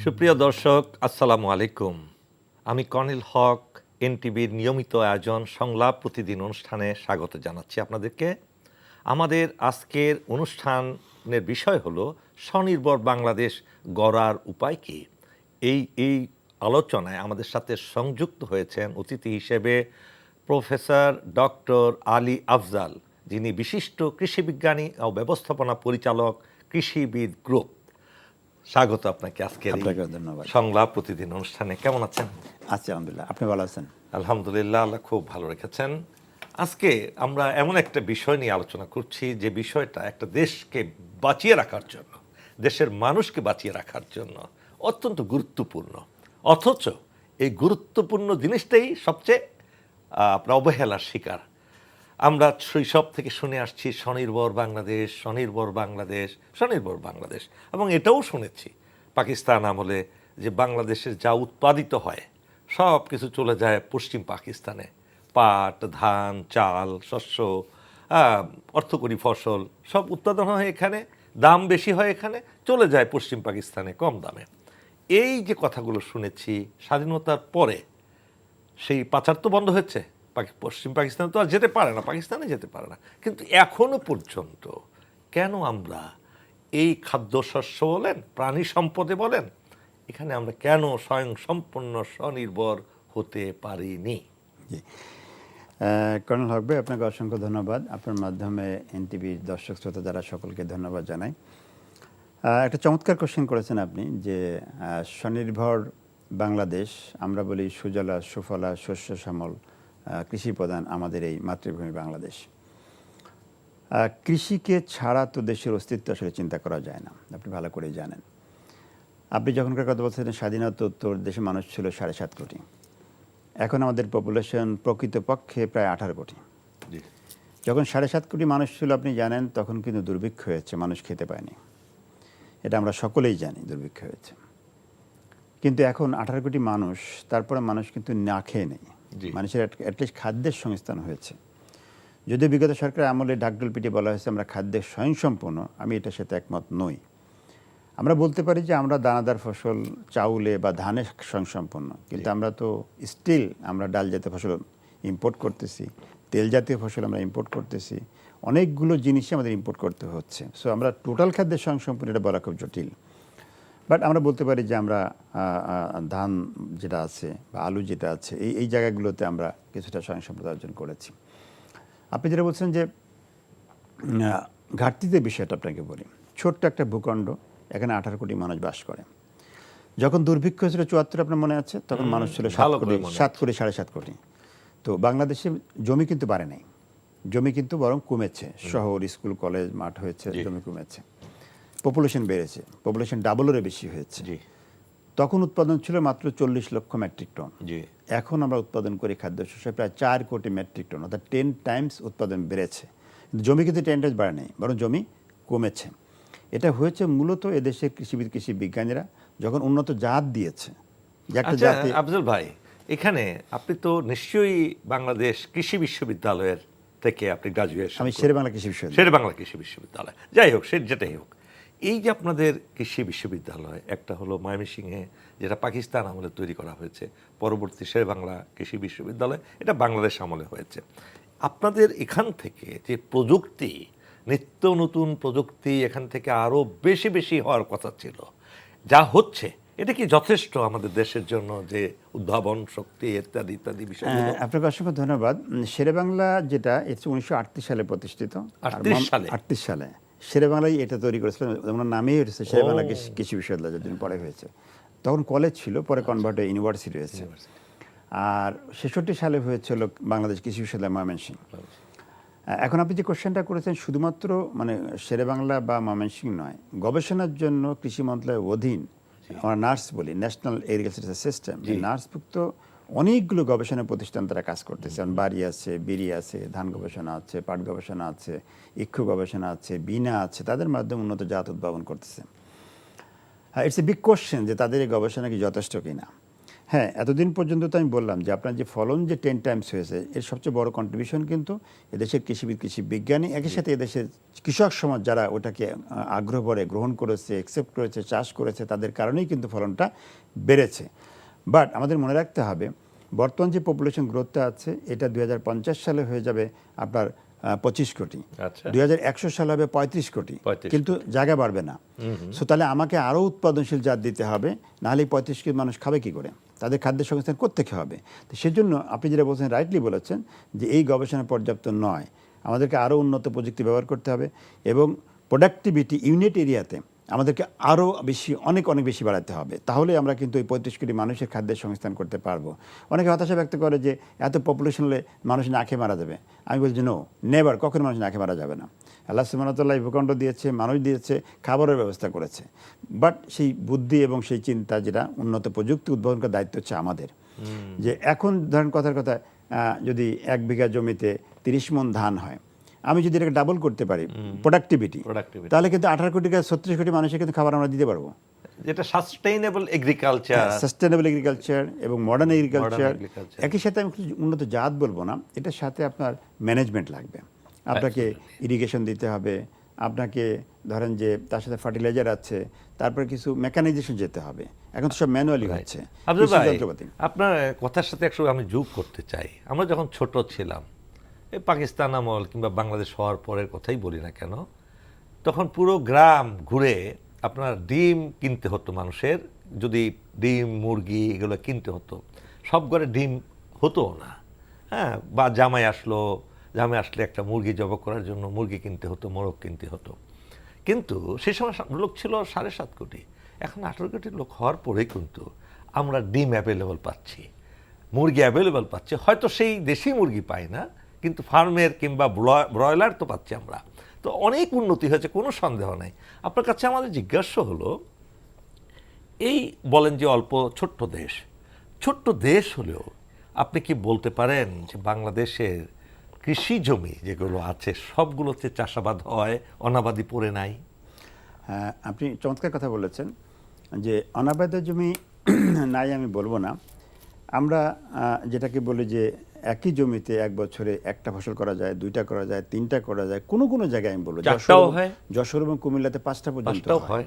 সুপ্রিয় দর্শক, আসসালামু আলাইকুম। আমি কর্নেল হক, এনটিভির নিয়মিত আয়োজন সংলাপ প্রতিদিন অনুষ্ঠানে স্বাগত জানাচ্ছি আপনাদেরকে। আমাদের আজকের অনুষ্ঠানের বিষয় হলো স্বনির্ভর বাংলাদেশ গড়ার উপায় কী। এই আলোচনায় আমাদের সাথে সংযুক্ত হয়েছেন অতিথি হিসেবে প্রফেসর ডক্টর আলী আফজাল, যিনি বিশিষ্ট কৃষিবিজ্ঞানী ও ব্যবস্থাপনা পরিচালক, কৃষিবিদ গ্রুপ। স্বাগত আপনাকে আজকের ধন্যবাদ। সংলাপ প্রতিদিন অনুষ্ঠানে। কেমন আছেন? আছি আলহামদুলিল্লাহ, আপনি ভালো আছেন? আলহামদুলিল্লাহ, আল্লাহ খুব ভালো রেখেছেন। আজকে আমরা এমন একটা বিষয় নিয়ে আলোচনা করছি যে বিষয়টা একটা দেশকে বাঁচিয়ে রাখার জন্য, দেশের মানুষকে বাঁচিয়ে রাখার জন্য অত্যন্ত গুরুত্বপূর্ণ। অথচ এই গুরুত্বপূর্ণ জিনিসটাই সবচেয়ে আপনার অবহেলার শিকার। আমরা শৈশব থেকে শুনে আসছি স্বনির্ভর বাংলাদেশ, স্বনির্ভর বাংলাদেশ, স্বনির্ভর বাংলাদেশ, এবং এটাও শুনেছি পাকিস্তান আমলে যে বাংলাদেশের যা উৎপাদিত হয় সব কিছু চলে যায় পশ্চিম পাকিস্তানে। পাট, ধান, চাল, শস্য, অর্থকরী ফসল সব উৎপাদন হয় এখানে, দাম বেশি হয় এখানে, চলে যায় পশ্চিম পাকিস্তানে কম দামে। এই যে কথাগুলো শুনেছি স্বাধীনতার পরে, সেই পাচার তো বন্ধ হয়েছে, পশ্চিম পাকিস্তানে তো আর যেতে পারে না, পাকিস্তানে যেতে পারে না, কিন্তু এখনো পর্যন্ত কেন আমরা এই খাদ্যশস্য বলেন, প্রাণী সম্পদে বলেন, এখানে আমরা কেন স্বয়ং সম্পূর্ণ স্বনির্ভর হতে পারিনি? জি, কর্নেল হক ভাই, আপনাকে অসংখ্য ধন্যবাদ। আপনার মাধ্যমে এনটিভির দর্শক শ্রোতা যারা সকলকে ধন্যবাদ জানাই। একটা চমৎকার কোশ্চেন করেছেন আপনি যে স্বনির্ভর বাংলাদেশ, আমরা বলি সুজলা সুফলা শস্য শ্যামল কৃষি প্রধান আমাদের এই মাতৃভূমি বাংলাদেশ। কৃষিকে ছাড়া তো দেশের অস্তিত্ব আসলে চিন্তা করা যায় না, আপনি ভালো করেই জানেন। আপনি যখনকার কথা বলছিলেন স্বাধীনতা উত্তর দেশে মানুষ ছিল 7.5 কোটি, এখন আমাদের পপুলেশন প্রকৃতপক্ষে প্রায় 18 কোটি। যখন 7.5 কোটি মানুষ ছিল আপনি জানেন, তখন কিন্তু দুর্ভিক্ষ হয়েছে, মানুষ খেতে পায়নি, এটা আমরা সকলেই জানি, দুর্ভিক্ষ হয়েছে। কিন্তু এখন 18 কোটি মানুষ, তারপরে মানুষ কিন্তু না খেয়ে নেই, মানুষের অ্যাটলিস্ট খাদ্যের সংস্থান হয়েছে। যদিও বিগত সরকারের আমলে ঢাকঢোল পিটিয়ে বলা হয়েছে আমরা খাদ্যের স্বয়ংসম্পূর্ণ, আমি এটার সাথে একমত নই। আমরা বলতে পারি যে আমরা দানাদার ফসল চাউলে বা ধানে স্বয়ংসম্পূর্ণ, কিন্তু আমরা তো স্টিল আমরা ডাল জাতীয় ফসল ইম্পোর্ট করতেছি, তেল জাতীয় ফসল আমরা ইম্পোর্ট করতেছি, অনেকগুলো জিনিসই আমাদের ইম্পোর্ট করতে হচ্ছে। সো আমরা টোটাল খাদ্যের স্বয়ংসম্পূর্ণ এটা বলা খুব জটিল। বাট আমরা বলতে পারি যে আমরা ধান যেটা আছে বা আলু যেটা আছে এই জায়গাগুলোতে আমরা কিছুটা স্বয়ংসম্পূর্ণ অর্জন করেছি। আপনি যেটা বলছেন যে ঘাটতিদের বিষয়টা আপনাকে বলি। ছোট্ট একটা ভূখণ্ড, এখানে 18 কোটি মানুষ বাস করে। যখন দুর্ভিক্ষ হয়েছিল 74, আপনার মনে আছে, তখন মানুষ ছিল 7 কোটি 7.5 কোটি। তো বাংলাদেশে জমি কিন্তু বাড়ে নাই, জমি কিন্তু বরং কমেছে। শহর, স্কুল, কলেজ, মাঠ হয়েছে, জমি কমেছে। পপুলেশন বেড়েছে, পপুলেশন ডাবলেরও বেশি হয়েছে। তখন উৎপাদন ছিল মাত্র 40 লক্ষ মেট্রিক টন। এখন আমরা উৎপাদন করি খাদ্যশস্য প্রায় 4 কোটি মেট্রিক টন, অর্থাৎ 10 টাইমস উৎপাদন বেড়েছে। কিন্তু জমি কিন্তু 10 টাইমস বাড়ে নাই, বরং জমি কমেছে। এটা হয়েছে মূলত এদেশের কৃষিবিদ, কৃষি বিজ্ঞানীরা যখন উন্নত জাত দিয়েছে। আফজল ভাই, এখানে আপনি তো নিশ্চয়ই বাংলাদেশ কৃষি বিশ্ববিদ্যালয়ের থেকে আপনি গ্রাজুয়েশন। আমি শেরেবাংলা কৃষি বিশ্ববিদ্যালয়। শেরেবাংলা কৃষি বিশ্ববিদ্যালয়, যাই হোক, সে যেটাই হোক, এই যে আপনাদের কৃষি বিশ্ববিদ্যালয়, একটা হলো ময়মনসিংহে, যেটা পাকিস্তান আমলে তৈরি করা হয়েছে, পরবর্তী শেরেবাংলা কৃষি বিশ্ববিদ্যালয়, এটা বাংলাদেশ আমলে হয়েছে। আপনাদের এখান থেকে যে প্রযুক্তি, নিত্য নতুন প্রযুক্তি এখান থেকে আরও বেশি বেশি হওয়ার কথা ছিল, যা হচ্ছে, এটা কি যথেষ্ট আমাদের দেশের জন্য, যে উদ্ভাবন শক্তি ইত্যাদি ইত্যাদি বিষয়? আপনাকে অসংখ্য ধন্যবাদ। শেরেবাংলা যেটা, এটা 1938 সালে প্রতিষ্ঠিত। 38 সালে শেরেবাংলায় এটা তৈরি করেছিলেন, ওনার নামেই হয়েছে শেরেবাংলা কৃষি বিশ্ববিদ্যালয়, যতদিন পরে হয়েছে। তখন কলেজ ছিল, পরে কনভার্ট হয়ে ইউনিভার্সিটি হয়েছে। আর 66 সালে হয়েছিল বাংলাদেশ কৃষি বিশ্ববিদ্যালয় ময়মনসিংহ। এখন আপনি যে কোশ্চেনটা করেছেন, শুধুমাত্র মানে শেরেবাংলা বা ময়মনসিংহ নয়, গবেষণার জন্য কৃষি মন্ত্রণালয়ের অধীন আমরা নার্স বলি, ন্যাশনাল এগ্রিকালচার সিস্টেম, নার্সভুক্ত অনেকগুলো গবেষণা প্রতিষ্ঠান তারা কাজ করতেছে। বাড়ি আছে, বিড়ি আছে, ধান গবেষণা আছে, পাট গবেষণা আছে, ইক্ষু গবেষণা আছে, বিনা আছে, তাদের মাধ্যমে উন্নত জাত উদ্ভাবন করতেছে। ইটস এ বিগ কোশ্চেন যে তাদের এই গবেষণা কি যথেষ্ট কিনা। হ্যাঁ, এতদিন পর্যন্ত তো আমি বললাম যে আপনার যে ফলন যে 10 টাইমস হয়েছে এর সবচেয়ে বড় কন্ট্রিবিউশন কিন্তু এদেশের কৃষিবিদ, কৃষি বিজ্ঞানী, একই সাথে এদেশের কৃষক সমাজ যারা ওটাকে আগ্রহ ভরে গ্রহণ করেছে, অ্যাকসেপ্ট করেছে, চাষ করেছে, তাদের কারণেই কিন্তু ফলনটা বেড়েছে। বাট আমাদের মনে রাখতে হবে বর্তমান যে পপুলেশন গ্রোথটা আছে এটা 2050 সালে হয়ে যাবে আপনার 25 কোটি, আচ্ছা। 2100 সালে হবে 35 কোটি, 35 কিন্তু জায়গা বাড়বে না। সো তাহলে আমাকে আরও উৎপাদনশীল জাত দিতে হবে, নাহলে 35 কোটি মানুষ খাবে কি করে, তাদের খাদ্য সংস্থান কোত্থেকে হবে? তো সেজন্য আপনি যেটা বলছেন রাইটলি বলেছেন যে এই গবেষণা পর্যাপ্ত নয়, আমাদেরকে আরও উন্নত প্রযুক্তি ব্যবহার করতে হবে এবং প্রোডাক্টিভিটি ইউনিট এরিয়াতে আমাদেরকে আরও বেশি অনেক বেশি বাড়াতে হবে, তাহলে আমরা কিন্তু এই 35 কোটি মানুষের খাদ্যের সংস্থান করতে পারবো। অনেকে হতাশা ব্যক্ত করে যে এত পপুলেশন হলে মানুষ না খেয়ে মারা যাবে। আমি বলছি নো, নেভার, কখনো মানুষ না খেয়ে মারা যাবে না। আল্লাহ সুবহানাহু ওয়া তাআলা ভূখণ্ড দিয়েছে, মানুষ দিয়েছে, খাবারের ব্যবস্থা করেছে, বাট সেই বুদ্ধি এবং সেই চিন্তা যেটা উন্নত প্রযুক্তি উদ্ভাবন করার দায়িত্ব হচ্ছে আমাদের। যে এখন ধরেন কথার কথা যদি 1 বিঘা জমিতে 30 মণ ধান হয়, আমি যদি এটাকে ডাবল করতে পারি প্রোডাক্টিভিটি, তাহলে কিন্তু 18 কোটি থেকে 36 কোটি মানুষের কিন্তু খাবার আমরা দিতে পারবো। যেটা সাস্টেইনেবল এগ্রিকালচার, সাস্টেইনেবল এগ্রিকালচার এবং মডার্ন এগ্রিকালচার। একই সাথে আমি উন্নত জাত বলবো না, এটার সাথে আপনার ম্যানেজমেন্ট লাগবে, আপনাকে ইরিগেশন দিতে হবে, আপনাকে ধরেন যে তার সাথে ফার্টিলাইজার আছে, তারপরে কিছু মেকানাইজেশন যেতে হবে। এখন তো সব ম্যানুয়ালি হচ্ছে। আপনার কথার সাথে একটু আমি যোগ করতে চাই, আমরা যখন ছোট ছিলাম, এই পাকিস্তান আমল কিংবা বাংলাদেশ হওয়ার পরের কথাই বলি না কেন, তখন পুরো গ্রাম ঘুরে আপনার ডিম কিনতে হতো মানুষের, যদি ডিম মুরগি এগুলো কিনতে হতো, সব ঘরে ডিম হতো না, হ্যাঁ, বা জামাই আসলে একটা মুরগি জবাই করার জন্য মুরগি কিনতে হতো, মোরগ কিনতে হতো। কিন্তু সেই সময় লোক ছিল 7.5 কোটি, এখন 18 কোটি লোক হওয়ার পরেই কিন্তু আমরা ডিম অ্যাভেলেবল পাচ্ছি, মুরগি অ্যাভেলেবল পাচ্ছি, হয়তো সেই দেশি মুরগি পাই না, কিন্তু ফার্মের কিংবা ব্রয়লার তো পাচ্ছি আমরা। তো অনেক উন্নতি হয়েছে, কোনো সন্দেহ নাই। আপনার কাছে আমাদের জিজ্ঞাসা হলো, এই বলেন যে অল্প ছোট্ট দেশ হলেও আপনি কি বলতে পারেন যে বাংলাদেশের কৃষি জমি যেগুলো আছে সবগুলোতে চাষাবাদ হয়, অনাবাদি পড়ে নাই? হ্যাঁ, আপনি চমৎকার কথা বলেছেন যে অনাবাদি জমি নাই আমি বলবো না। আমরা যেটাকে বলি যে একই জমিতে এক বছরে একটা ফসল করা যায়, 2টা করা যায়, 3টা করা যায়, কোনো জায়গায় আমি বলবো যশোর এবং কুমিল্লাতে 5টা পর্যন্ত হয়।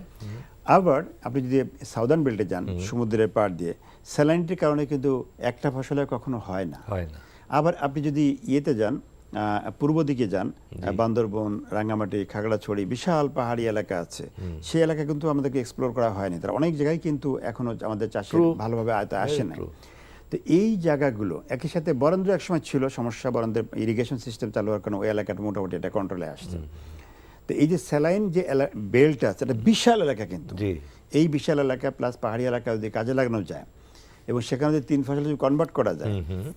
আবার আপনি যদি সাউদার্ন বেল্টে যান, সমুদ্রের পাড় দিয়ে, স্যালাইনিটির কারণে কিন্তু একটা ফসলে কখনো হয় না। আবার আপনি যদি ইয়েতে যান, পূর্ব দিকে যান, বান্দরবন, রাঙ্গামাটি, খাগড়াছড়ি, বিশাল পাহাড়ি এলাকা আছে, সেই এলাকা কিন্তু আমাদেরকে এক্সপ্লোর করা হয়নি। তার অনেক জায়গায় কিন্তু এখনো আমাদের চাষে ভালোভাবে আয়ত্তে আসে নাই। তো এই জায়গাগুলো একই সাথে বরেন্দ্র একসময় ছিল সমস্যা, বরেন্দ্রের ইরিগেশন সিস্টেম চালু হওয়ার কারণে ওই এলাকাটা মোটামুটি এটা কন্ট্রোলে আসছে। তো এই যে স্যালাইন যে বেল্টটা আছে, এটা বিশাল এলাকা, কিন্তু এই বিশাল এলাকা প্লাস পাহাড়ি এলাকা যদি কাজে লাগানো যায় এবং সেখানে যদি 3 ফসল যদি কনভার্ট করা যায়,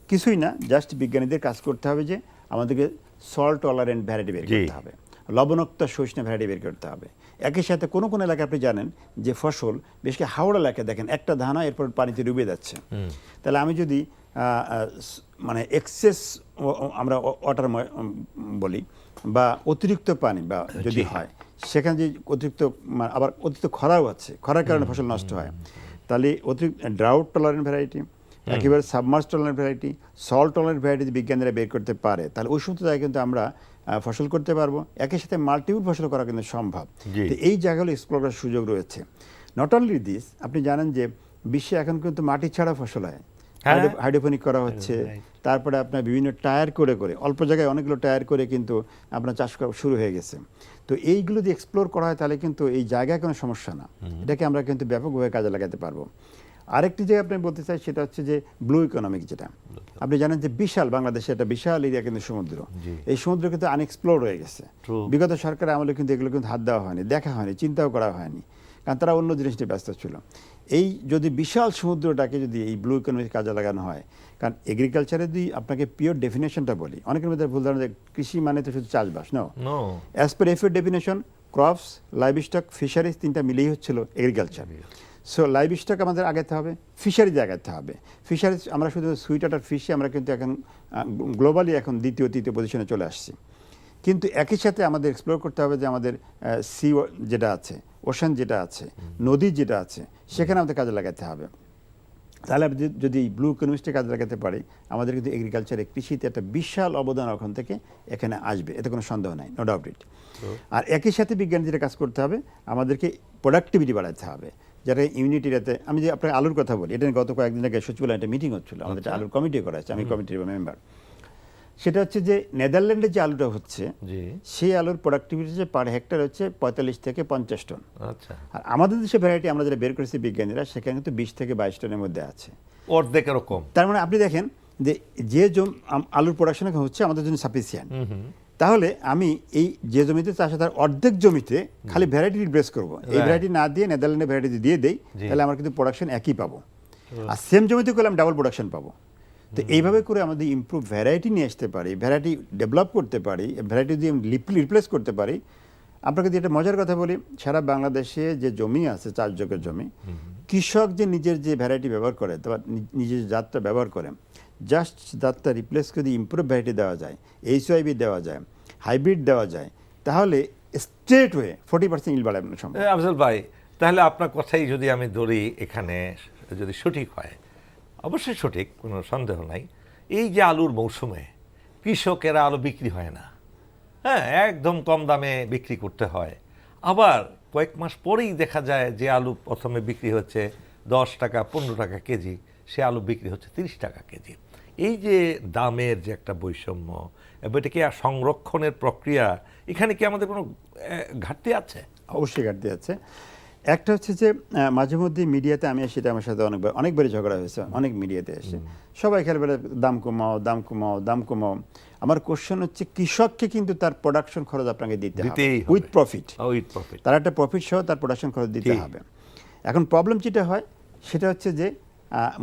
কিছুই না, জাস্ট বিজ্ঞানীদের কাজ করতে হবে যে আমাদেরকে সল্ট টলারেন্ট ভ্যারাইটি বের করতে হবে, লবণাক্ত সহিষ্ণু ভ্যারাইটি বের করতে হবে। একই সাথে কোনো এলাকা আপনি জানেন যে ফসল, বিশেষ করে হাওড়া এলাকায় দেখেন একটা ধান হয় এরপর পানিতে ডুবে যাচ্ছে, তাহলে আমি যদি মানে এক্সেস আমরা ওয়াটার বলি বা অতিরিক্ত পানি বা যদি হয়, সেখানে যে আবার অতিরিক্ত খরাও আছে, খরার কারণে ফসল নষ্ট হয়, তাহলে অতিরিক্ত ড্রাউট টলারেন্ট ভ্যারাইটি, একেবারে submerse tolerant variety, salt tolerant variety বিজ্ঞানীরা বের করতে পারে, তাহলে ওই সমস্ত জায়গায় কিন্তু আমরা ফসল করতে পারবো। একই সাথে মাল্টিপল ফসল করা কিন্তু সম্ভব। তো এই জায়গাগুলো এক্সপ্লোর করার সুযোগ রয়েছে। নট অনলি দিস, আপনি জানেন যে বিশ্বে এখন কিন্তু মাটি ছাড়া ফসল হয়, হাইড্রোপনিক করা হচ্ছে, তারপরে আপনার বিভিন্ন টায়ার করে অল্প জায়গায় অনেকগুলো টায়ার করে কিন্তু আপনার চাষ করা শুরু হয়ে গেছে। তো এইগুলো যদি এক্সপ্লোর করা হয় তাহলে কিন্তু এই জায়গায় কোনো সমস্যা না, এটাকে আমরা কিন্তু ব্যাপকভাবে কাজে লাগাতে পারবো। আরেকটি যে আপনি বলতে চাই সেটা হচ্ছে যে ব্লু ইকোনমিক, যেটা আপনি জানেন যে বিশাল বাংলাদেশে একটা বিশাল এরিয়া কিন্তু সমুদ্র, এই সমুদ্র কিন্তু আনএক্সপ্লোর হয়ে গেছে। বিগত সরকারের আমলে কিন্তু এগুলো কিন্তু হাত দেওয়া হয়নি, দেখা হয়নি, চিন্তাও করা হয়নি, কারণ তারা অন্য জিনিস নিয়ে ব্যস্ত ছিল। এই যদি বিশাল সমুদ্রটাকে যদি এই ব্লু ইকোনমিক কাজে লাগানো হয়, কারণ এগ্রিকালচারে যদি আপনাকে পিওর ডেফিনেশনটা বলি, অনেকের মধ্যে ভুল ধারণা যে কৃষি মানে তো শুধু চাষবাস, নো। অ্যাজ পার এফএর definition, crops, live stock, fisheries, 3টা মিলেই হচ্ছিল এগ্রিকালচার। সো লাইভ স্টক আমাদের আগাতে হবে, ফিশারিজ আগাতে হবে। ফিশারিজ আমরা শুধু সুইট ওয়াটার ফিশে আমরা কিন্তু এখন গ্লোবালি এখন দ্বিতীয় তৃতীয় পজিশনে চলে আসছি, কিন্তু একই সাথে আমাদের এক্সপ্লোর করতে হবে যে আমাদের সি যেটা আছে, ওশান যেটা আছে, নদী যেটা আছে, সেখানে আমাদের কাজে লাগাতে হবে। তাহলে আপনি যদি ব্লু ইকোনমিক্সটা কাজে লাগাতে পারি, আমাদের কিন্তু এগ্রিকালচারে, কৃষিতে একটা বিশাল অবদান ওখান থেকে এখানে আসবে, এতে কোনো সন্দেহ নাই, নো ডাউট ইট। আর একই সাথে বিজ্ঞানীদের কাজ করতে হবে, আমাদেরকে প্রোডাক্টিভিটি বাড়াতে হবে, যারা ইউনিটিতে। আমি যে আপনাকে আলুর কথা বলি, এটা নিয়ে গত কয়েকদিন আগে সচিবালয়ে একটা মিটিং হচ্ছিল, আমাদের একটা আলুর কমিটি করা আছে, আমি কমিটির মেম্বার। সেটা হচ্ছে যে নেদারল্যান্ডে যে আলুটা হচ্ছে, সেই আলুর প্রোডাক্টিভিটি যে পার হেক্টর হচ্ছে 45 থেকে 50 টন। আচ্ছা। আর আমাদের দেশে ভ্যারাইটি আমরা যেটা বের করেছি বিজ্ঞানীরা, সেখানে কিন্তু 20 থেকে 22 টনের মধ্যে আছে, অর্ধেকেরও কম। তার মানে আপনি দেখেন যে আলুর প্রোডাকশন হচ্ছে আমাদের জন্য সাফিসিয়েন্ট। তাহলে আমি এই যে জমিতে চাষ তার অর্ধেক জমিতে খালি ভ্যারাইটি রিপ্লেস করবো, এই ভ্যারাইটি না দিয়ে নেদারল্যান্ডে ভ্যারাইটি দিয়ে দেই, তাহলে আমার কিন্তু প্রোডাকশন একই পাবো, আর সেম জমিতে করলে আমি ডাবল প্রোডাকশন পাবো। তো এইভাবে করে আমাদের ইমপ্রুভ ভ্যারাইটি নিয়ে আসতে পারি, ভ্যারাইটি ডেভেলপ করতে পারি, ভ্যারাইটি দিয়ে রিপ্লেস করতে পারি। আপনাকে যদি একটা মজার কথা বলি, সারা বাংলাদেশে যে জমি আছে, চাষযোগ্য জমি, কৃষক যে নিজের যে ভ্যারাইটি ব্যবহার করে, বা নিজের জাতটা ব্যবহার করে, জাস্ট জাতটা রিপ্লেস করে ইমপ্রুভ ভ্যারাইটি দেওয়া যায়, HYB দেওয়া যায়, হাইব্রিড দেওয়া যায়, তাহলে স্ট্রেট ওয়ে 40% ইল বাড়ানো সম্ভব। আফজল ভাই, তাহলে আপনার কথাই যদি আমি ধরি, এখানে যদি সঠিক হয়, অবশ্যই সঠিক, কোনো সন্দেহ নাই, এই যে আলুর মৌসুমে কৃষকেরা আলু বিক্রি হয় না, হ্যাঁ, একদম কম দামে বিক্রি করতে হয়, আবার কয়েক মাস পরেই দেখা যায় যে আলু প্রথমে বিক্রি হচ্ছে 10 টাকা 15 টাকা কেজি, সে আলু বিক্রি হচ্ছে 30 টাকা কেজি। এই যে দামের যে একটা বৈষম্য, এটা কি সংরক্ষণের প্রক্রিয়া, এখানে কি আমাদের কোনো ঘাটতি আছে? অবশ্যই ঘাটতি আছে। একটা হচ্ছে যে মাঝে মধ্যে মিডিয়াতে আমি সেটা আমার সাথে অনেকবারই ঝগড়া হয়েছে, অনেক মিডিয়াতে এসে সবাই খেলে বলে দাম কমাও, দাম কমাও, দাম কমাও। আমার কোশ্চেন হচ্ছে, কৃষককে কিন্তু তার প্রোডাকশন খরচ আপনাকে দিতে হবে উইথ প্রফিট। তার একটা প্রফিট সহ তার প্রোডাকশন খরচ দিতে হবে। এখন প্রবলেম যেটা হয় সেটা হচ্ছে যে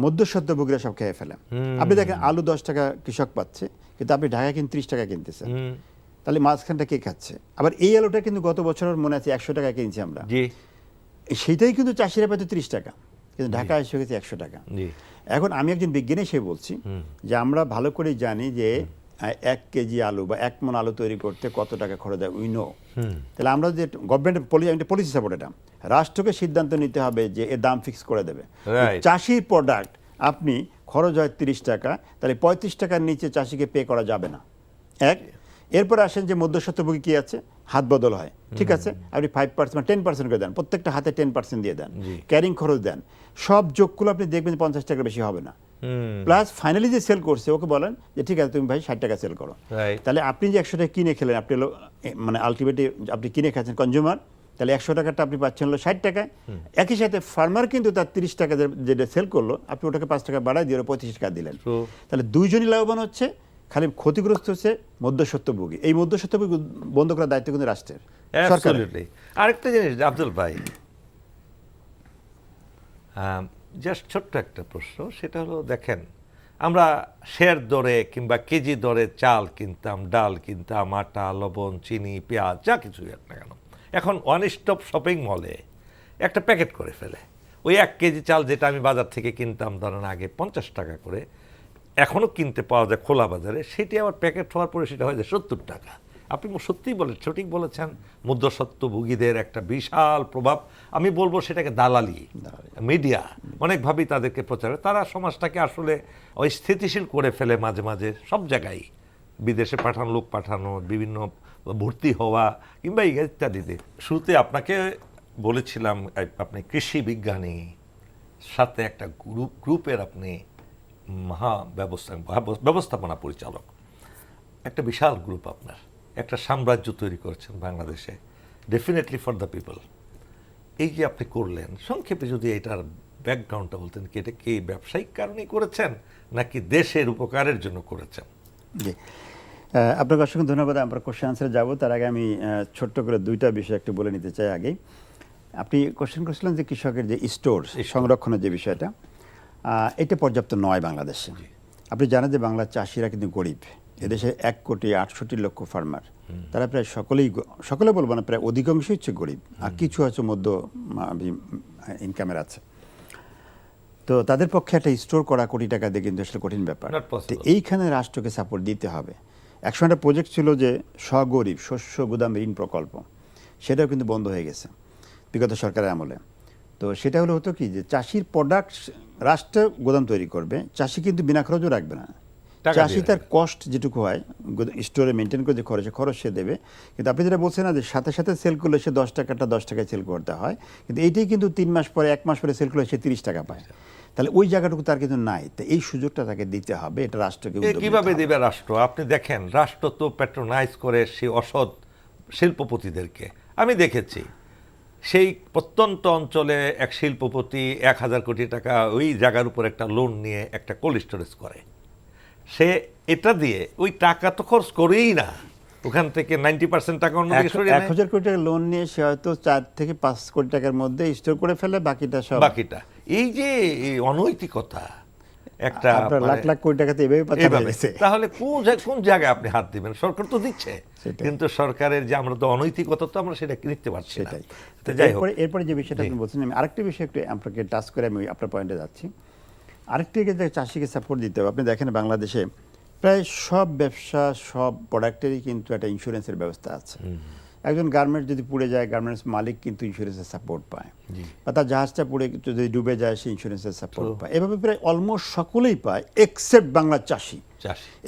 মধ্যস্বত্বভোগীরা সব খেয়ে ফেলে। আপনি দেখেন আলু 10 টাকা কৃষক পাচ্ছে, কিন্তু আপনি ঢাকায় কিন্তু 30 টাকা কিনতেছেন, তাহলে মাঝখানটা কে খাচ্ছে? আবার এই আলুটা কিন্তু গত বছরের মনে আছে 100 টাকা কিনছি আমরা, সেইটাই কিন্তু চাষিরা পাইতো 30 টাকা, কিন্তু ঢাকা এসে গেছে 100 টাকা। এখন আমি একজন বিজ্ঞানী হিসেবে বলছি যে আমরা ভালো করে জানি যে 1 কেজি আলু বা 1 মণ আলু তৈরি করতে কত টাকা খরচ হয়, উই নো। তাহলে আমরা যে গভর্নমেন্টের পলিসি সাপোর্ট, এটা রাষ্ট্রকে সিদ্ধান্ত নিতে হবে যে এর দাম ফিক্স করে দেবে। চাষির প্রোডাক্ট আপনি খরচ হয় 30 টাকা, তাহলে 35 টাকার নিচে চাষিকে পে করা যাবে না। এরপর আসেন যে মধ্যস্বত্বভোগী কি আছে, হাত বদল হয়, ঠিক আছে, আপনি 5% বা 10% করে দেন, প্রত্যেকটা হাতে 10% দিয়ে দেন, ক্যারিং খরচ দেন, সব যোগগুলো আপনি দেখবেন 50 টাকার বেশি হবে না। প্লাস ফাইনালি যে সেল করছে ওকে বলেন যে ঠিক আছে তুমি ভাই 60 টাকা সেল করো, তাহলে আপনি যে 100 টাকা কিনে খেলেন, আপনি মানে আলটিমেটলি আপনি কিনে খাচ্ছেন কনজিউমার, তাহলে 100 টাকাটা আপনি পাচ্ছেন হলো 60 টাকায়। একই সাথে ফার্মার কিন্তু তার 30 টাকা যেটা সেল করলো, আপনি ওটাকে 5 টাকা বাড়ায় দিয়ে 25 টাকা দিলেন, তাহলে দুইজনই লাভবান হচ্ছে। খালি ক্ষতিগ্রস্ত হচ্ছে মধ্যস্বত্বভোগী। এই মধ্যস্বত্বভোগী বন্ধ করার দায়িত্ব কিন্তু রাষ্ট্রের, সরকারের। আরেকটা জিনিস আফজল ভাই, জাস্ট ছোট্ট একটা প্রশ্ন, সেটা হলো দেখেন, আমরা শের দরে কিংবা কেজি দরে চাল কিনতাম, ডাল কিনতাম, আটা, লবণ, চিনি, পেঁয়াজ, যা কিছুই হোক না কেন, এখন ওয়ান স্টপ শপিং মলে একটা প্যাকেট করে ফেলে। ওই 1 কেজি চাল যেটা আমি বাজার থেকে কিনতাম ধরেন আগে 50 টাকা করে, এখনও কিনতে পাওয়া যায় খোলা বাজারে, সেটি আবার প্যাকেট হওয়ার পরে সেটা হয়ে যায় 70 টাকা। আপনি সত্যিই বলেন, সঠিক বলেছেন, মধ্যস্বত্বভোগীদের একটা বিশাল প্রভাব। আমি বলবো সেটাকে দালালি, মিডিয়া অনেকভাবেই তাদেরকে প্রচার, তারা সমাজটাকে আসলে স্থিতিশীল করে ফেলে মাঝে মাঝে সব জায়গায়, বিদেশে পাঠানো, লোক পাঠানো, বিভিন্ন ভর্তি হওয়া কিংবা ইত্যাদিতে। শুরুতে আপনাকে বলেছিলাম আপনি কৃষি বিজ্ঞানী, সাথে একটা গ্রুপের আপনি ব্যবস্থাপনা পরিচালক, একটা বিশাল গ্রুপ, আপনার একটা সাম্রাজ্য তৈরি করেছেন বাংলাদেশে, ডেফিনেটলি ফর দ্য পিপল। এই যে আপনি করলেন, সংক্ষেপে যদি এটার ব্যাকগ্রাউন্ডটা বলতেন, কি এটা কি ব্যবসায়িক কারণেই করেছেন নাকি দেশের উপকারের জন্য করেছেন? জি, আপনাকে অসংখ্য ধন্যবাদ। আমরা কোশ্চেন আনসারে যাবো, তার আগে আমি ছোট্ট করে 2টা বিষয় একটু বলে নিতে চাই। আগেই আপনি কোশ্চেন করছিলেন যে কৃষকের যে স্টোর সংরক্ষণের যে বিষয়টা, এটা পর্যাপ্ত নয় বাংলাদেশে। আপনি জানেন যে বাংলার চাষিরা কিন্তু গরিব, এদেশে 1,68,00,000 ফার্মার, তারা প্রায় সকলে বলবো না, প্রায় অধিকাংশই হচ্ছে গরিব, আর কিছু হচ্ছে মধ্য ইনকামের আছে। তো তাদের পক্ষে একটা স্টোর করা কোটি টাকা দিয়ে কিন্তু আসলে কঠিন ব্যাপার। তো এইখানে রাষ্ট্রকে সাপোর্ট দিতে হবে। একসময় একটা প্রজেক্ট ছিল যে স্বগরিব শস্য গুদাম ঋণ প্রকল্প, সেটাও কিন্তু বন্ধ হয়ে গেছে বিগত সরকারের আমলে। তো তো সেটা হতো কি যে চাষির প্রোডাক্ট রাষ্ট্র গোদাম তৈরি করবে, চাষি কিন্তু বিনা খরচও রাখবে না। টাকা চাষি দিয়ে তার কস্ট যেটুকু হয় স্টোরে মেনটেন করে যে খরচ সে দেবে। কিন্তু আপনি যেটা বলছেন না যে সাথে সাথে সেল করলে সে 10 টাকাটা 10 টাকায় সেল করতে হয়, কিন্তু এইটাই কিন্তু 3 মাস পরে 1 মাস পরে সেল করলে সে 30 টাকা পায়। তাহলে ওই জায়গাটুকু তার কিন্তু নাই, তো এই সুযোগটা তাকে দিতে হবে, এটা রাষ্ট্রকে উদ্যোগ নিতে কিভাবে হবে। দিবে রাষ্ট্র? আপনি দেখেন, রাষ্ট্র তো প্যাট্রোনাইজ করে সেই অসৎ শিল্পপতিদেরকে। আমি দেখেছি সেই প্রত্যন্ত অঞ্চলে এক শিল্পপতি 1,000 কোটি টাকা ওই জায়গার উপর একটা লোন নিয়ে একটা কোল্ড স্টোরেজ করে। সে এটা দিয়ে ওই টাকা তো খরচ করেই না, ওখান থেকে 90% টাকা অন্যদিকে সরিয়ে নেয়। 1,000 কোটি টাকা লোন নিয়ে সে হয়তো 4 থেকে 5 কোটি টাকার মধ্যে স্টোর করে ফেলে, বাকিটা সব বাকিটা এই যে এই অনৈতিকতা একটা আপনার লাখ মানে লাখ কোটি টাকাতে এভাবে পাচার হয়ে এইভাবে। গেছে। তাহলে কোন জায়গায় আপনি হাত দিবেন? সরকার তো দিচ্ছে, কিন্তু সরকারের যে আমরা তো অনৈতিকতা তো আমরা সেটা দেখতে পাচ্ছি না। সেটাই। তো যাই হোক, এরপরে যে বিষয়টা আপনি বলছেন, আমি আরেকটা বিষয় একটু আপনাকে টাচ করে আমি আপনার পয়েন্টে যাচ্ছি। আরেকটি যে চাষিকে সাপোর্ট দিতে হবে। আপনি দেখেন বাংলাদেশে প্রায় সব ব্যবসা, সব প্রোডাক্টেরই কিন্তু একটা ইন্স্যুরেন্সের ব্যবস্থা আছে। একজন গার্মেন্টস যদি পুড়ে যায়, গার্মেন্টস মালিক কিন্তু ইন্স্যুরেন্সের সাপোর্ট পায়, বা তার জাহাজটা পুড়ে যদি ডুবে যায়, সে ইন্স্যুরেন্সের সাপোর্ট পায়। এভাবে প্রায় অলমোস্ট সকলেই পায়, এক্সেপ্ট বাংলার চাষি।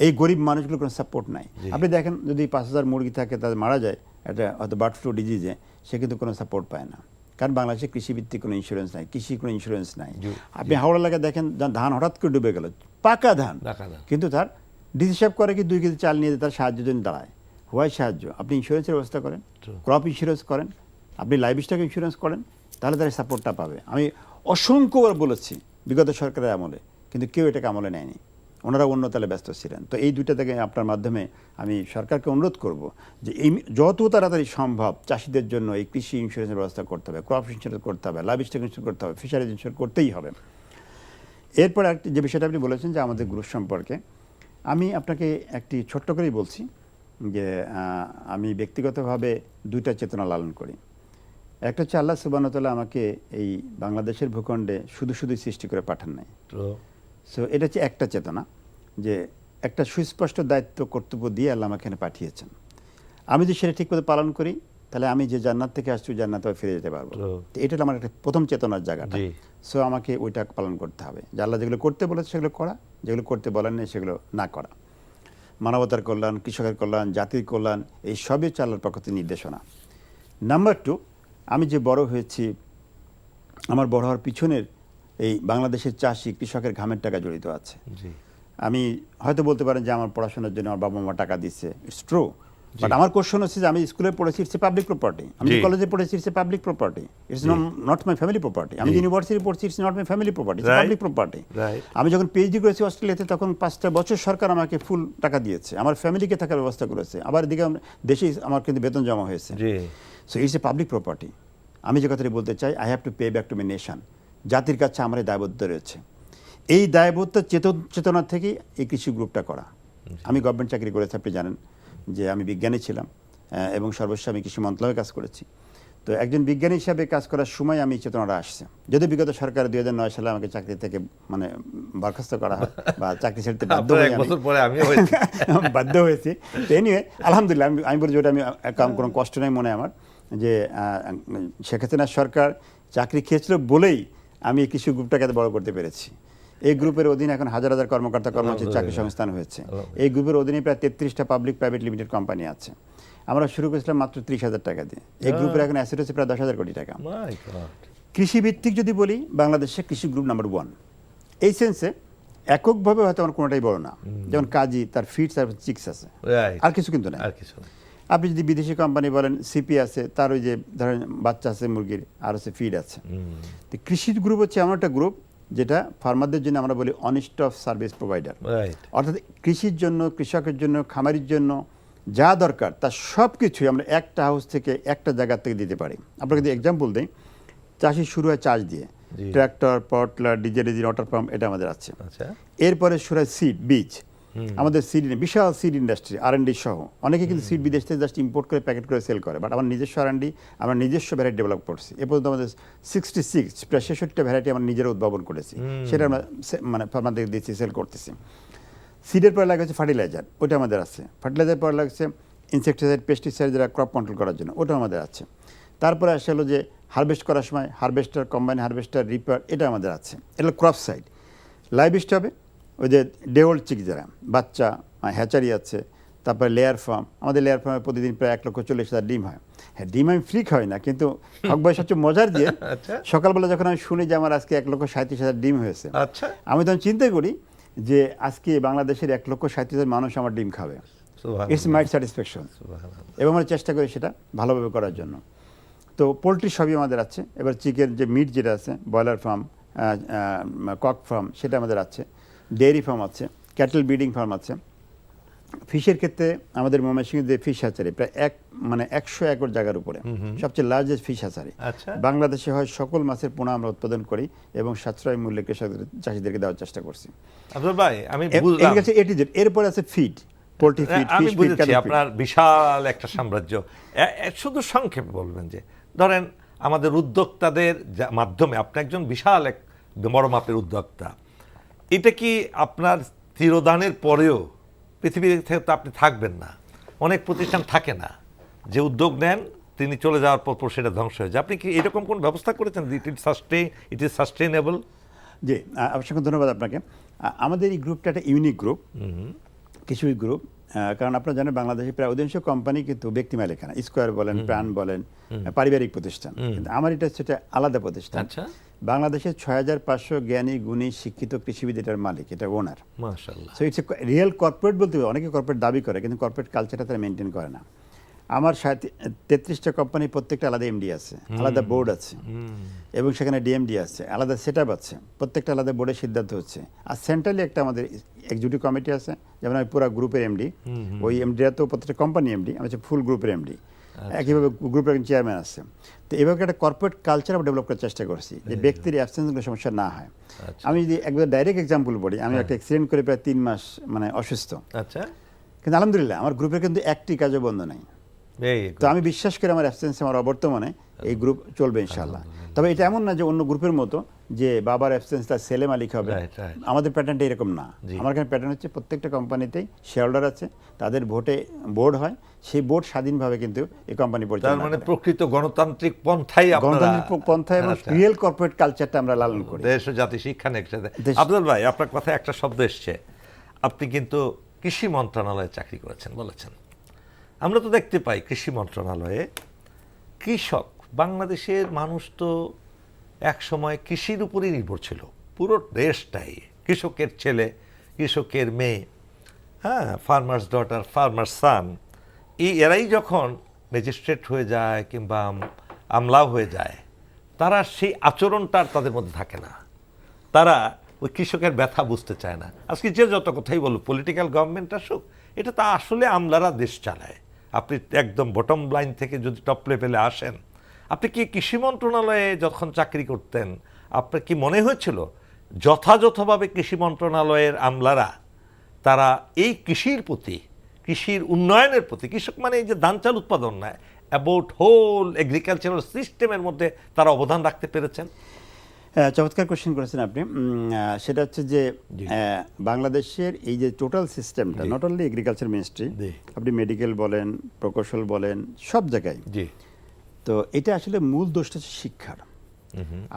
এই গরিব মানুষগুলোর কোনো সাপোর্ট নাই। আপনি দেখেন যদি 5,000 মুরগি থাকে, তাদের মারা যায় একটা হয়তো বার্ড ফ্লু ডিজিজে, সে কিন্তু কোনো সাপোর্ট পায় না, কারণ বাংলাদেশে কৃষিভিত্তিক কোনো ইন্স্যুরেন্স নাই, কৃষি কোনো ইন্স্যুরেন্স নাই। আপনি হাওড়া এলাকায় দেখেন ধান হঠাৎ করে ডুবে গেল, পাকা ধান, কিন্তু তার ডিসি সাহেব করে কি 2 কেজি চাল নিয়ে তার সাহায্যের জন্য দাঁড়ায়। হোয়াই সাহায্য? আপনি ইন্স্যুরেন্সের ব্যবস্থা করেন, ক্রপ ইন্স্যুরেন্স করেন, আপনি লাইভ স্টক ইন্স্যুরেন্স করেন, তাহলে তার সাপোর্টটা পাবে। আমি অসংখ্যবার বলেছি বিগত সরকারের আমলে, কিন্তু কেউ এটাকে আমলে নেয়নি, ওনারা অন্য তালে ব্যস্ত ছিলেন। তো এই দুইটা থেকে আপনার মাধ্যমে আমি সরকারকে অনুরোধ করব যে এই যত তাড়াতাড়ি সম্ভব চাষিদের জন্য এই কৃষি ইন্স্যুরেন্সের ব্যবস্থা করতে হবে, ক্রপ ইন্স্যুরেন্স করতে হবে, লাইভ স্টক ইন্স্যুরেন্স করতে হবে, ফিশারিজ ইন্স্যুরেন্স করতেই হবে। এরপর একটি যে বিষয়টা আপনি বলেছেন যে আমাদের গ্রুপ সম্পর্কে, আমি আপনাকে একটি ছোট্ট করেই বলছি যে আমি ব্যক্তিগতভাবে 2টা চেতনা লালন করি। একটা হচ্ছে আল্লাহ সুবহানাহু ওয়া তাআলা আমাকে এই বাংলাদেশের ভূখণ্ডে শুধুই সৃষ্টি করে পাঠান নাই। সো এটা হচ্ছে একটা চেতনা, যে একটা সুস্পষ্ট দায়িত্ব কর্তব্য দিয়ে আল্লাহ আমাকে এখানে পাঠিয়েছেন। আমি যদি সেটা ঠিকমতো পালন করি, তাহলে আমি যে জান্নাত থেকে আসছি জান্নাতে ফিরে যেতে পারবো। তো এটা আমার একটা প্রথম চেতনার জায়গাটা। সো আমাকে ওইটা পালন করতে হবে, যে আল্লাহ যেগুলো করতে বলেছে সেগুলো করা, যেগুলো করতে বলেন না সেগুলো না করা। মানবতার কল্যাণ, কৃষকের কল্যাণ, জাতির কল্যাণ, এই সবই হচ্ছে আল্লাহর পক্ষ থেকে নির্দেশনা। নাম্বার 2, আমি যে বড় হয়েছি, আমার বড় হওয়ার পিছনের এই বাংলাদেশের চাষি কৃষকের ঘামের টাকা জড়িত আছে। আমি হয়তো বলতে পারেন যে আমার পড়াশোনার জন্য আমার বাবা মা টাকা দিচ্ছে, ইটস ট্রু, বাট আমার কোশ্চেন হচ্ছে যে আমি স্কুলে পড়েছি, ইটস এ পাবলিক প্রপার্টি। আমি কলেজে পড়েছি, it's a public property, it's not my family property. আমি ইউনিভার্সিটি পড়ছি, it's not my family property, it's public property. আমি যখন পিএইচডি করেছি অস্ট্রেলিয়াতে, তখন 5টা বছর সরকার আমাকে ফুল টাকা দিয়েছে, আমার ফ্যামিলিকে থাকার ব্যবস্থা করেছে, আবার এদিকে দেশেই আমার কিন্তু বেতন জমা হয়েছে। So it's a public property. আমি যে কথাটি বলতে চাই, I have to pay back to my nation. জাতির কাছে আমার এই দায়বদ্ধ রয়েছে। এই দায়বদ্ধ চেতনা থেকেই এই কৃষি গ্রুপটা করা। আমি গভর্নমেন্ট চাকরি করেছি, আপনি জানেন যে আমি বিজ্ঞানী ছিলাম, এবং সর্বশেষ আমি কৃষি মন্ত্রণালয়ে কাজ করেছি। তো একজন বিজ্ঞানী হিসাবে কাজ করার সময় আমি চেতনাটা আসছে। যদি বিগত সরকার 2009 সালে আমাকে চাকরি থেকে মানে বরখাস্ত করা হয় বা চাকরি ছেড়তে বাধ্য হয়েছি। তো এনিওয়ে আলহামদুলিল্লাহ, আমি বলি যেটা আমি কোনো কষ্ট নেই মনে আমার, যে শেখ হাসিনার সরকার চাকরি খেয়েছিল বলেই আমি এই কৃষি গ্রুপটাকে এত বড় করতে পেরেছি। এই গ্রুপের অধীনে এখন হাজার হাজার কর্মকর্তা কর্মচারী চাকরি সংস্থান হয়েছে। এই গ্রুপের অধীনে প্রায় 33টা পাবলিক প্রাইভেট লিমিটেড কোম্পানি আছে। আমরা শুরু করেছিলাম মাত্র 30,000 টাকা দিয়ে। এই গ্রুপের এখন অ্যাসেট হচ্ছে প্রায় 10,000 কোটি টাকা। কৃষি ভিত্তিক যদি বলি, বাংলাদেশে কৃষি গ্রুপ নাম্বার 1। এই সেন্সে এককভাবে হয়তো আমার কোনোটাই বড় না, যেমন কাজী, তার ফিডস আর চিক্স আছে, আর কিছু কিন্তু না। আপনি যদি বিদেশি কোম্পানি বলেন, সিপি আছে, তার ওই যে ধরেন বাচ্চা আছে মুরগির, আর হচ্ছে ফিড আছে। তো কৃষি গ্রুপ হচ্ছে এমন একটা গ্রুপ যেটা ফার্মারদের জন্য আমরা বলি অনেস্ট অফ সার্ভিস প্রোভাইডার। অর্থাৎ কৃষির জন্য, কৃষকের জন্য, খামারির জন্য যা দরকার তার সব কিছুই আমরা একটা হাউস থেকে, একটা জায়গা থেকে দিতে পারি। আপনাকে যদি এক্সাম্পল দিই, চাষি শুরু হয় চাষ দিয়ে, ট্র্যাক্টর, পাওয়ার, ডিজেল ইঞ্জিন, ওয়াটার পাম্প, এটা আমাদের আছে। এরপরে শুরু হয় সিড, বীজ। আমাদের সিড, বিশাল সিড ইন্ডাস্ট্রি, R&D সহ। অনেকে কিন্তু সিড বিদেশ থেকে জাস্ট ইম্পোর্ট করে প্যাকেট করে সেল করে, বাট আমার নিজস্ব R&D, আমরা নিজস্ব ভ্যারাইটি ডেভেলপ করছি। এ পর্যন্ত আমাদের 66 প্রায় 66টা ভ্যারাইটি আমরা নিজেরা উদ্ভাবন করেছি, সেটা আমরা মানে ফার্মারদের দিচ্ছি, সেল করতেছি। সিডের পরে লাগছে ফার্টিলাইজার, ওটা আমাদের আছে। ফার্টিলাইজার পরে লাগছে ইনসেকটিসাইড, পেস্টিসাইড, যারা ক্রপ কন্ট্রোল করার জন্য, ওটা আমাদের আছে। তারপরে আসে হলো যে হারভেস্ট করার সময় হারভেস্টার, কম্বাইন হারভেস্টার, রিপার, এটা আমাদের আছে। এটা ক্রপ সাইড। লাইভ স্টপে ওই যে ডে ওল্ড চিক যারা বাচ্চা, হ্যাচারি আছে, তারপরে লেয়ার ফার্ম। আমাদের লেয়ার ফার্মে প্রতিদিন প্রায় 1,40,000 ডিম হয়। হ্যাঁ, ডিম আমি ফ্রি খাই না, কিন্তু হক ভাই সবচেয়ে মজার দিয়ে আচ্ছা সকালবেলা যখন আমি শুনি যে আমার আজকে 1,37,000 ডিম হয়েছে, আচ্ছা আমি তখন চিন্তা করি যে আজকে বাংলাদেশের 1,37,000 মানুষ আমার ডিম খাবে। ইটস মাই স্যাটিসফ্যাকশন, এবং আমরা চেষ্টা করি সেটা ভালোভাবে করার জন্য। তো পোলট্রি সবই আমাদের আছে। এবার চিকেন যে মিট যেটা আছে, ব্রয়লার ফার্ম, কক ফার্ম, সেটা আমাদের আছে। ডেয়ারি ফার্ম আছে, ক্যাটেল ব্রিডিং ফার্ম আছে। ফিশের ক্ষেত্রে আমাদের ময়মনসিংহে যে ফিশ হ্যাচারি প্রায় 100 একর জায়গার উপরে সবচেয়ে লার্জেস্ট ফিশ হ্যাচারি। আচ্ছা বাংলাদেশে হয় সকল মাছের পোনা আমরা উৎপাদন করি এবং সাশ্রয় মূল্যে কৃষকদের, চাষিদেরকে দেওয়ার চেষ্টা করছি। আব্দুল ভাই আমি বুঝলাম, এরপরে আছে ফিড, পোলট্রি ফিড, আমি ফিশ ফিড, বুঝেছি আপনার বিশাল একটা সাম্রাজ্য। শুধু সংক্ষেপে বলবেন যে ধরেন আমাদের উদ্যোক্তাদের মাধ্যমে আপনি একজন বিশাল এক বড় মাপের উদ্যোক্তা, এটা কি আপনার চিরদানের পরেও পৃথিবী থেকে তো আপনি থাকবেন না, অনেক প্রতিষ্ঠান থাকে না, যে উদ্যোগ নেন তিনি চলে যাওয়ার পর সেটা ধ্বংস হয়ে যায়, আপনি কি এরকম কোন ব্যবস্থা করেছেন ইট ইজ সাস্টেইনেবল? জি, অসংখ্য ধন্যবাদ আপনাকে। আমাদের এই গ্রুপটা একটা ইউনিক গ্রুপ, কিছুই গ্রুপ। কারণ আপনারা জানেন বাংলাদেশে প্রায় অধিকাংশ কোম্পানি কিন্তু ব্যক্তি মালিকানা, স্কয়ার বলেন, প্রাণ বলেন, পারিবারিক প্রতিষ্ঠান। কিন্তু আমার এটা হচ্ছে আলাদা প্রতিষ্ঠান। আচ্ছা, বাংলাদেশের 6,500 জ্ঞানী গুণী শিক্ষিত কৃষিবিদ এটার মালিক, এটা ওনার। মাশাআল্লাহ। So it's a real corporate বলতে হবে। অনেকে কর্পোরেট দাবি করে, কিন্তু কর্পোরেট কালচারটা তারা মেনটেন করে না। আমার 33টা কোম্পানি, প্রত্যেকটা আলাদা এমডি আছে, আলাদা বোর্ড আছে, এবং সেখানে ডিএমডি আছে, আলাদা সেট আপ আছে, প্রত্যেকটা আলাদা বোর্ডের সিদ্ধান্ত হচ্ছে। আর সেন্ট্রালি একটা আমাদের এক্সিকিউটিভ কমিটি আছে, যেমন আমি পুরো গ্রুপের এমডি, ওই এমডিরা তো প্রত্যেকটা কোম্পানি এমডি, আমি হচ্ছে ফুল গ্রুপের এমডি। একইভাবে গ্রুপের একজন চেয়ারম্যান আছে। তো এভাবে একটা কর্পোরেট কালচার আমরা ডেভেলপ করার চেষ্টা করছি, যে ব্যক্তির অ্যাবসেন্সগুলো সমস্যা না হয়। আমি যদি একবার ডাইরেক্ট এক্সাম্পল বলি, আমি একটা অ্যাক্সিডেন্ট করে প্রায় 3 মাস মানে অসুস্থ, আচ্ছা, কিন্তু আলহামদুলিল্লাহ আমার গ্রুপের কিন্তু একটি কাজও বন্ধ নাই। তো আমি বিশ্বাস করি আমার অ্যাবসেন্সে, আমার অবর্তমানে এই গ্রুপ চলবে ইনশাআল্লাহ। তবে এটা এমন না যে অন্য গ্রুপের মতো যে বাবার অ্যাবসেন্স তার ছেলে মালিক হবে, আমাদের প্যাটার্নটা এরকম না। আমার এখানে প্যাটার্ন হচ্ছে প্রত্যেকটা কোম্পানিতেই শেয়ার হোল্ডার আছে, তাদের ভোটে বোর্ড হয়, সেই বোর্ড স্বাধীনভাবে কিন্তু এই কোম্পানি পরিচালনা করে। মানে প্রকৃত গণতান্ত্রিক পন্থাই গণতান্ত্রিক পন্থা এবং রিয়েল কর্পোরেট কালচারটা আমরা লালন করি। দেশ ও জাতি শিক্ষা একসাথে। আব্দুল ভাই, আপনার কথা একটা শব্দ এসছে, আপনি কিন্তু কৃষি মন্ত্রণালয়ে চাকরি করেছেন বলেছেন। আমরা তো দেখতে পাই কৃষি মন্ত্রণালয়ে কৃষক, বাংলাদেশের মানুষ তো এক সময় কৃষির উপরই নির্ভর ছিল, পুরো দেশটাই কৃষকের ছেলে, কৃষকের মেয়ে, হ্যাঁ, ফার্মার্স ডটার, ফার্মার্স সান, এরাই যখন ম্যাজিস্ট্রেট হয়ে যায় কিংবা আমলাও হয়ে যায়, তারা সেই আচরণটা আর তাদের মধ্যে থাকে না, তারা ওই কৃষকের ব্যথা বুঝতে চায় না। আজকে যে যত কথাই বলুক, পলিটিক্যাল গভর্নমেন্ট আসুক, এটা তা আসলে আমলারা দেশ চালায়। আপনি একদম বটম লাইন থেকে যদি টপ লেভেলে আসেন, আপনি কি কৃষি মন্ত্রণালয়ে যখন চাকরি করতেন, আপনার কি মনে হয়েছিল যথাযথভাবে কৃষি মন্ত্রণালয়ের আমলারা তারা এই কৃষির প্রতি, কৃষির উন্নয়নের প্রতি, কৃষক মানে এই যে ধান চাল উৎপাদন নয়, অ্যাবাউট হোল এগ্রিকালচারাল সিস্টেমের মধ্যে তারা অবদান রাখতে পেরেছেন? চমৎকার কোশ্চেন করেছেন আপনি। সেটা হচ্ছে যে বাংলাদেশের এই যে টোটাল সিস্টেমটা, নট অনলি এগ্রিকালচার মিনিস্ট্রি, আপনি মেডিকেল বলেন, প্রকৌশল বলেন, সব জায়গায়, তো এটা আসলে মূল দোষটা হচ্ছে শিক্ষার।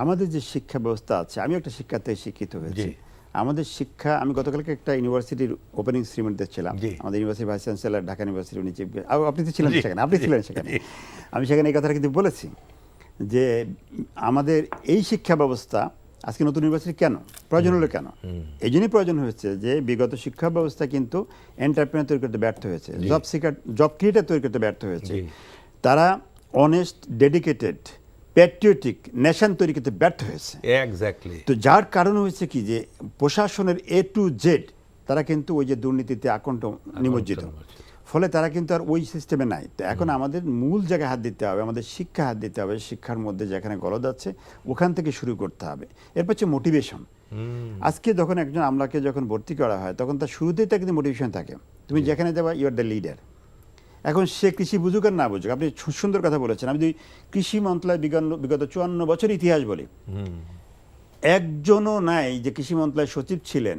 আমাদের যে শিক্ষা ব্যবস্থা আছে, আমি একটা শিক্ষাতে শিক্ষিত হয়েছি, আমাদের শিক্ষা, আমি গতকালকে একটা ইউনিভার্সিটির ওপেনিং সেরিমনিতে ছিলাম, আমাদের university vice chancellor, Dhaka university, উনি আপনি তো ছিলেন সেখানে, আপনি ছিলেন সেখানে, আমি সেখানে এই কথাটা কিন্তু বলেছি যে আমাদের এই শিক্ষা ব্যবস্থা আজকে নতুন ইউনিভার্সিটি কেন প্রয়োজন হলো, কেন এই জন্যই প্রয়োজন হয়েছে যে বিগত শিক্ষা ব্যবস্থা কিন্তু এন্টারপ্রেনার তৈরি করতে ব্যর্থ হয়েছে, জব ক্রিয়েটার তৈরি করতে ব্যর্থ হয়েছে, তারা অনেস্ট, ডেডিকেটেড, প্যাট্রিয়টিক নেশন তৈরি করতে ব্যর্থ হয়েছে। এক্স্যাক্টলি। তো যার কারণ হয়েছে কি যে প্রশাসনের A to Z তারা কিন্তু ওই যে দুর্নীতিতে আকণ্ঠ নিমজ্জিত, ফলে তারা কিন্তু আর ওই সিস্টেমে নাই। তো এখন আমাদের মূল জায়গায় হাত দিতে হবে, আমাদের শিক্ষা হাত দিতে হবে, শিক্ষার মধ্যে যেখানে গলদ আছে ওখান থেকে শুরু করতে হবে। এরপর হচ্ছে মোটিভেশন। আজকে যখন একজন আমলাকে যখন ভর্তি করা হয়, তখন তার শুরুতেই তার কিন্তু মোটিভেশন থাকে, তুমি যেখানে যাবা ইউ আর দ্য লিডার। এখন সে কৃষি বুঝুক আর না বুঝুক, আপনি সুন্দর কথা বলেছেন। আমি যদি কৃষি মন্ত্রণালয় বিগত 54 বছর ইতিহাস বলি, একজনও নাই যে কৃষি মন্ত্রণালয়ের সচিব ছিলেন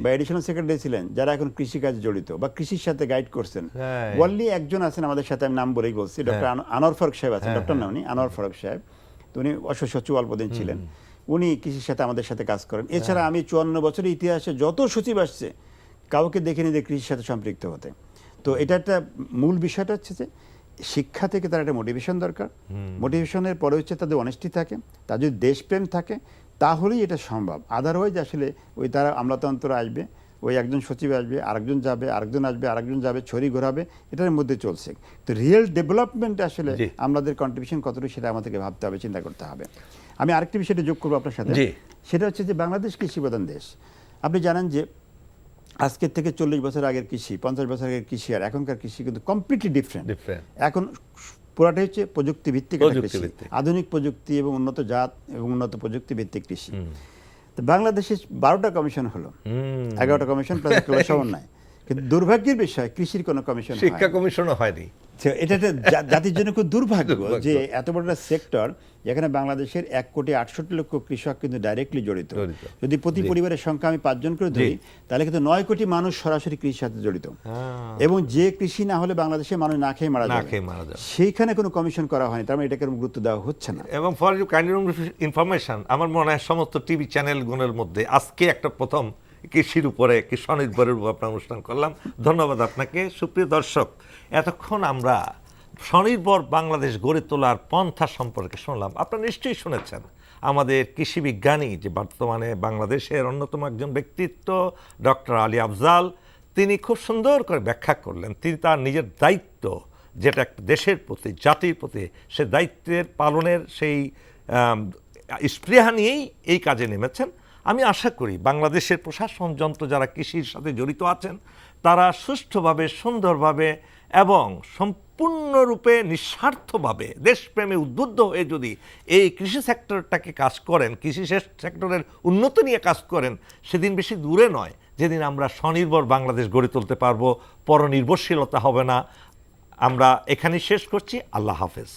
বা এডিশনাল সেক্রেটারি ছিলেন যারা এখন কৃষিকাজে জড়িত বা কৃষির সাথে গাইড করছেন। বললি একজন আছেন আমাদের সাথে, আমি নাম বলেই বলছি, ডক্টর আনোয়ার ফারুক সাহেব আছেন, ডক্টর নামনি আনোয়ার ফারুক সাহেব, তো উনি সচিব অল্পদিন ছিলেন, উনি কৃষির সাথে আমাদের সাথে কাজ করেন। এছাড়া আমি 54 বছরের ইতিহাসে যত সচিব আসছে কাউকে দেখিনি যে কৃষির সাথে সম্পৃক্ত হতে। তো এটা একটা মূল বিষয়টা হচ্ছে যে শিক্ষা থেকে তার একটা মোটিভেশন দরকার, মোটিভেশনের পরে হচ্ছে তাদের অনেস্টি থাকে, তার যদি দেশপ্রেম থাকে তাহলেই এটা সম্ভব। আদারওয়াইজ আসলে ওই তারা আমলাতন্ত্র আসবে, ওই একজন সচিব আসবে, আরেকজন যাবে, আরেকজন আসবে, আরেকজন যাবে, ছড়ি ঘোরাবে, এটার মধ্যে চলছে। তো রিয়েল ডেভেলপমেন্ট আসলে আমাদের কন্ট্রিবিউশন কতটুকু সেটা আমাদেরকে ভাবতে হবে, চিন্তা করতে হবে। আমি আরেকটি বিষয়টা যোগ করবো আপনার সাথে, সেটা হচ্ছে যে বাংলাদেশ কৃষিপ্রধান দেশ। আপনি জানেন যে আজকের থেকে 40 বছর আগের কৃষি, 50 বছর আগের কৃষি আর এখনকার কৃষি কিন্তু কমপ্লিটলি ডিফারেন্ট। এখন পুরাটাই হচ্ছে প্রযুক্তি ভিত্তিক কৃষি, আধুনিক প্রযুক্তি এবং উন্নত জাত এবং উন্নত প্রযুক্তি ভিত্তিক কৃষি। তো বাংলাদেশে 12টা কমিশন হলো, 11টা কমিশন প্লাস সমন্বয়, কিন্তু দুর্ভাগ্যের বিষয় কৃষির কোনো কমিশন, শিক্ষা কমিশনও হয়নি। এটা জাতির জন্য খুব দুর্ভাগ্য যে এত বড় একটা সেক্টর যেখানে বাংলাদেশের 1,68,00,000 কৃষক কিন্তু ডাইরেক্টলি জড়িত। যদি প্রতি পরিবারের সংখ্যা আমি 5 জন করে ধরি তাহলে কিন্তু 9 কোটি মানুষ সরাসরি কৃষির সাথে জড়িত, এবং যে কৃষি না হলে বাংলাদেশের মানুষ না খেয়ে মারা যাবে, সেইখানে কোনো কমিশন করা হয়নি। তার মানে এটাকে গুরুত্ব দেওয়া হচ্ছে না। এবং ফর ইউ কাইন্ড ইনফরমেশন, আমার মনে হয় সমস্ত টিভি চ্যানেলগুলোর মধ্যে আজকে একটা প্রথম কৃষির উপরে, স্বনির্ভরের উপর আপনার অনুষ্ঠান করলাম। ধন্যবাদ আপনাকে। সুপ্রিয় দর্শক, এতক্ষণ আমরা স্বনির্ভর বাংলাদেশ গড়ে তোলার পন্থা সম্পর্কে শুনলাম। আপনারা নিশ্চয়ই শুনেছেন আমাদের কৃষি বিজ্ঞানী যে বর্তমানে বাংলাদেশের অন্যতম একজন ব্যক্তিত্ব ডক্টর আলী আফজাল, তিনি খুব সুন্দর করে ব্যাখ্যা করলেন। তিনি তার নিজের দায়িত্ব, যেটা একটা দেশের প্রতি, জাতির প্রতি, সে দায়িত্বের পালনের সেই স্পৃহা নিয়েই এই কাজে নেমেছেন। আমি আশা করি বাংলাদেশের প্রশাসন যন্ত্র যারা কৃষির সাথে জড়িত আছেন তারা সুষ্ঠুভাবে, সুন্দরভাবে এবং সম্পূর্ণরূপে নিঃস্বার্থভাবে দেশপ্রেমে উদ্বুদ্ধ হয়ে যদি এই কৃষি সেক্টরটাকে কাজ করেন, কৃষি সেক্টরের উন্নতি নিয়ে কাজ করেন, সেদিন বেশি দূরে নয় যেদিন আমরা স্বনির্ভর বাংলাদেশ গড়ে তুলতে পারবো, পরনির্ভরশীলতা হবে না। আমরা এখানেই শেষ করছি। আল্লাহ হাফেজ।